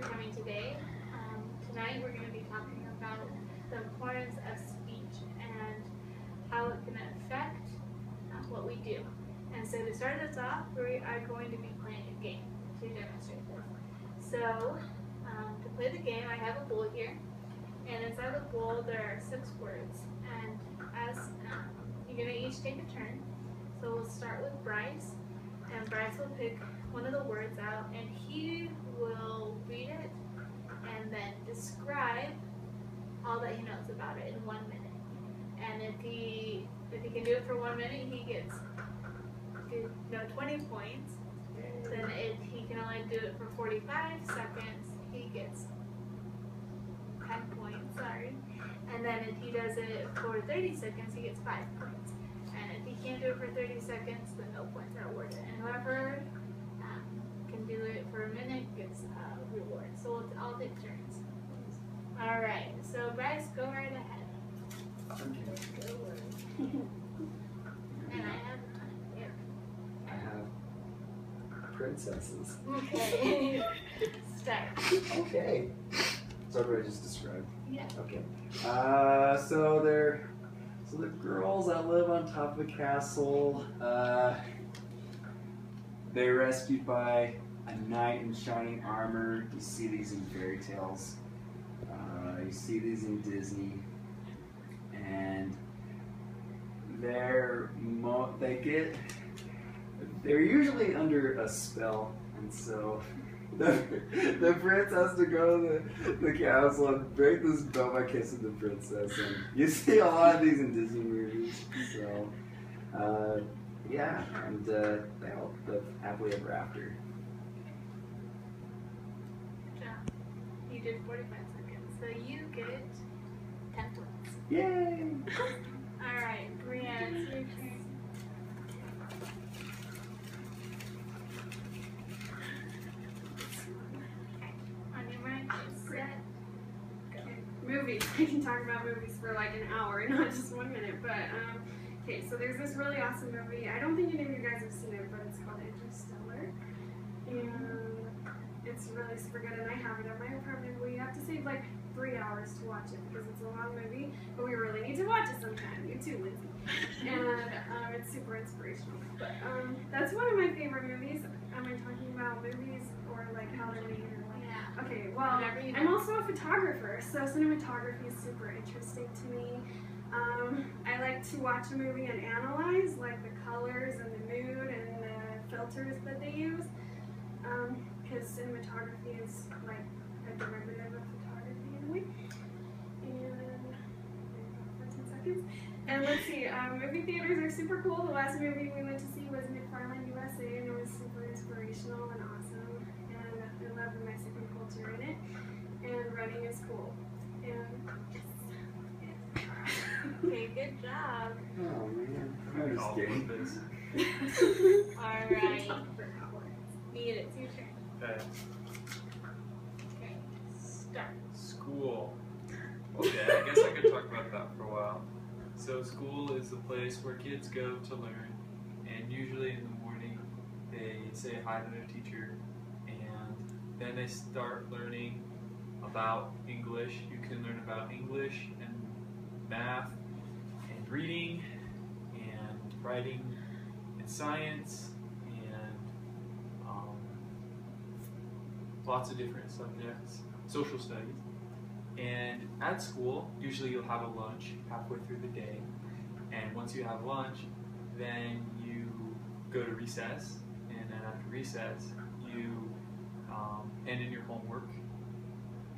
coming today. Tonight we're going to be talking about the importance of speech and how it can affect what we do. And so to start us off, we are going to be playing a game to demonstrate this. So to play the game, I have a bowl here, and inside the bowl there are 6 words. And as you're going to each take a turn. So we'll start with Bryce, and Bryce will pick one of the words out, and he will read it and then describe all that he knows about it in 1 minute. And if he can do it for 1 minute, he gets 20 points. Then if he can only do it for 45 seconds, he gets 10 points, sorry. And then if he does it for 30 seconds, he gets 5 points. And if he can't do it for 30 seconds, then no points are awarded. And whoever can do it for a minute gets a reward. So we'll all take turns. Alright, so Bryce, go right ahead. Okay. Go word. And I have here. I have princesses. Okay. Start. Okay. So what did I just describe? Yeah. Okay. So they're girls that live on top of a castle. They're rescued by a knight in shining armor. You see these in fairy tales. You see these in Disney, and they're usually under a spell, and so the prince has to go to the castle and break the spell by kissing the princess. And you see a lot of these in Disney movies. So yeah, and they all live happily ever after. Good job. You did 45 seconds, so you get 10 points. Yay! Alright, Brianne, it's your turn. On your mark, set, go. Movies. I can talk about movies for like an hour, not just 1 minute. But okay, so there's this really awesome movie. I don't think any of you guys have seen it, but it's called Interstellar, and it's really super good. And I have it at my apartment. We have to save like 3 hours to watch it because it's a long movie, but we really need to watch it sometime. You too, Lindsay. And it's super inspirational. But that's one of my favorite movies. Am I talking about movies or like how they're made or what? Yeah. Okay, well, Whatever you I'm know. also a photographer, so cinematography is super interesting to me. I like to watch a movie and analyze like the colors and the mood and the filters that they use, because cinematography is like a derivative of photography in a way. And 14 seconds. And let's see, movie theaters are super cool. The last movie we went to see was McFarland USA, and it was super inspirational and awesome. And I love the Mexican culture in it. And running is cool. And Okay, good job. Oh man, I'm just kidding. Alright. Need it, it's your turn. Okay. Okay, start. School. Okay, I guess I could talk about that for a while. So school is the place where kids go to learn, and usually in the morning they say hi to their teacher, and then they start learning about English. You can learn about English and math and reading and writing and science and lots of different subjects, social studies. And at school, usually you'll have a lunch halfway through the day. And once you have lunch, then you go to recess. And then after recess, you hand in your homework.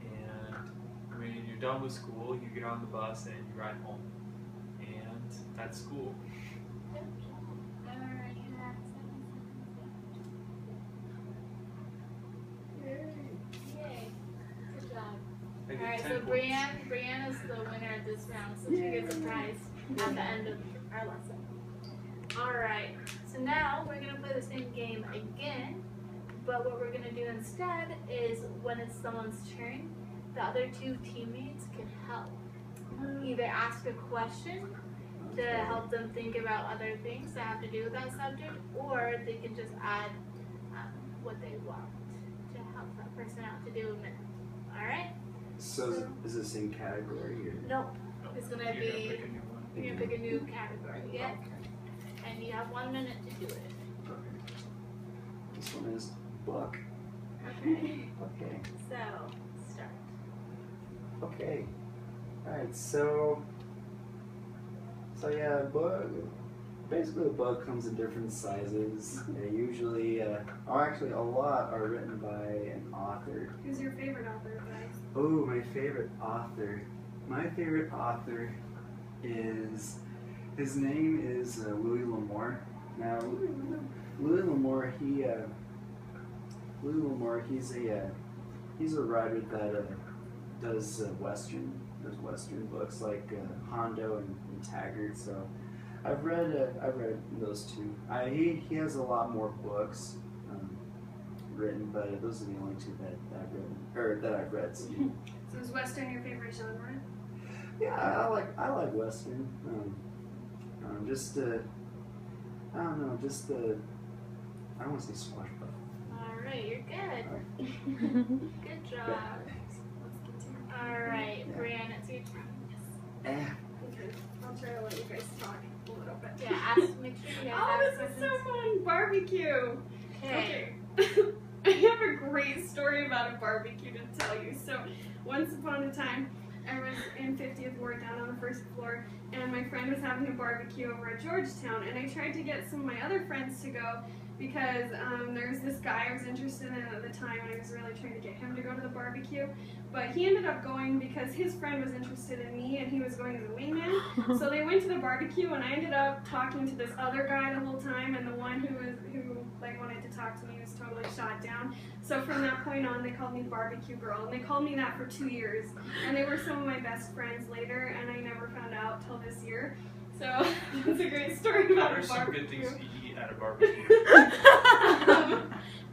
And when you're done with school, you get on the bus and you ride home. And that's school. Good job. Alright, you have 7 seconds. Yay. Good job. I get Alright, 10 so points. Brianne is the winner of this round, so she gets a prize at the end of our lesson. Alright, so now we're going to play the same game again, but what we're going to do instead is when it's someone's turn, the other 2 teammates can help. Either ask a question to help them think about other things that have to do with that subject, or they can just add what they want to help that person out to do a minute. So is it the same category? Or? Nope. It's gonna You're be. gonna pick a new one. You're gonna pick a new category. Yeah. Okay. And you have 1 minute to do it. Okay. This one is book. Okay. Okay. So start. Okay. Alright, so yeah, book. Basically, a book comes in different sizes. Usually, actually, a lot are written by an author. Who's your favorite author, guys? Oh, my favorite author. My favorite author is, his name is Louis L'Amour. Now, Louis L'Amour, he's a writer that does Western books like Hondo and Taggart. So I've read those two. He has a lot more books written, but those are the only two that I've read. So. So is Western your favorite genre? Yeah, I like Western. I don't know, I don't want to say swashbuckling. Alright, you're good. Good job. Alright, Brian, it's your turn. Okay, I'll try to let you guys talk a little bit. Yeah, make sure you guys Oh, ask this is so questions. fun! Barbecue! Okay. I have a great story about a barbecue to tell you. So, once upon a time, I was in 50th Ward down on the first floor, and my friend was having a barbecue over at Georgetown, and I tried to get some of my other friends to go because there was this guy I was interested in at the time, and I was really trying to get him to go to the barbecue. But he ended up going because his friend was interested in me, and he was going as a wingman. So they went to the barbecue, and I ended up talking to this other guy the whole time, and the one who wanted to talk to me was totally shot down. So from that point on, they called me Barbecue Girl, and they called me that for 2 years. And they were some of my best friends later, and I never found out till this year. So it's a great story What about are a some good barbecue. things to eat at a barbecue?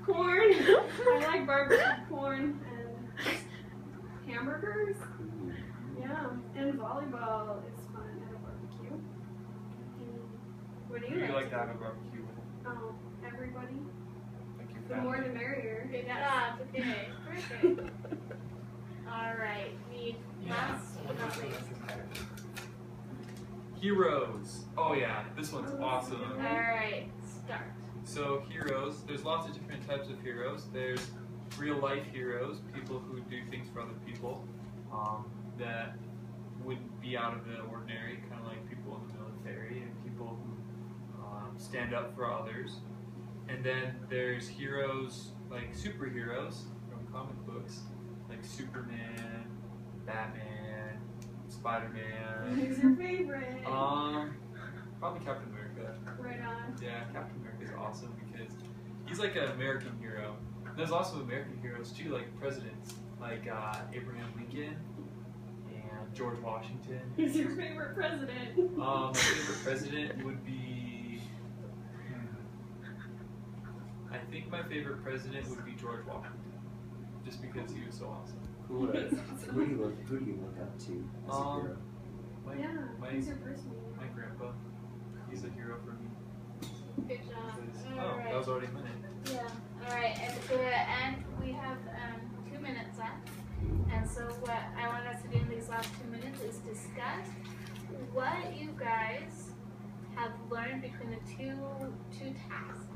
Corn. I like barbecue corn and hamburgers. Yeah, and volleyball is fun at a barbecue. What do Who you do you like like? to have a barbecue with? Oh, everybody. Like your The family? more the merrier. Good job. Okay. Perfect. Alright, need last but not least. Heroes. Oh yeah, this one's awesome. Alright, start. So heroes, there's lots of different types of heroes. There's real life heroes, people who do things for other people that wouldn't be out of the ordinary, kind of like people in the military and people who stand up for others. And then there's heroes like superheroes from comic books, like Superman, Batman, Spider-Man. Who's your favorite? Probably Captain America. Right on. Yeah, Captain America is awesome because he's like an American hero. There's also American heroes too, like presidents, like Abraham Lincoln and George Washington. Who's your favorite president? My favorite president would be. I think my favorite president would be George Washington, just because he was so awesome. Who do you look up to as a hero? My, Yeah, my, who's your person? my grandpa, he's a hero for me. Good job. Oh, that was already a minute. Yeah. Alright, and to end, we have 2 minutes left. And so what I want us to do in these last 2 minutes is discuss what you guys have learned between the two tasks.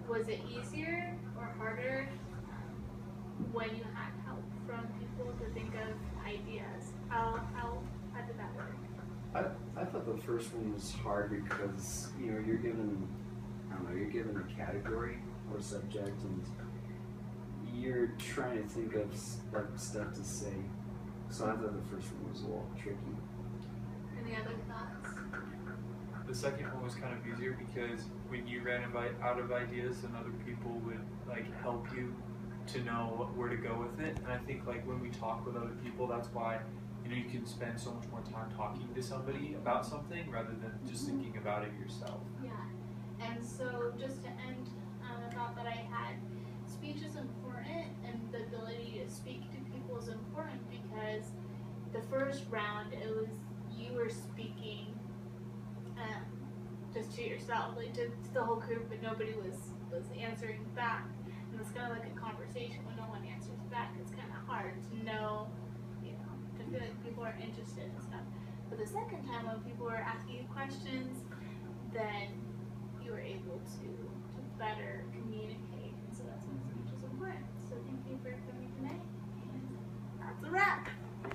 Was it easier or harder when you had help from people to think of ideas? How did that work? I thought the first one was hard because you're given a category or subject and you're trying to think of stuff to say. So I thought the first one was a little tricky. Any other thoughts? The second one was kind of easier because when you ran out of ideas, then other people would like help you to know where to go with it. And I think like when we talk with other people, that's why you can spend so much more time talking to somebody about something rather than just thinking about it yourself. Yeah. And so just to end a thought that I had, speech is important and the ability to speak to people is important because the first round it was you were speaking just to yourself, like to the whole group, but nobody was answering back. And it's kind of like a conversation when no one answers back. It's kind of hard to know, weren't interested in stuff. But the second time when people were asking you questions, then you were able to better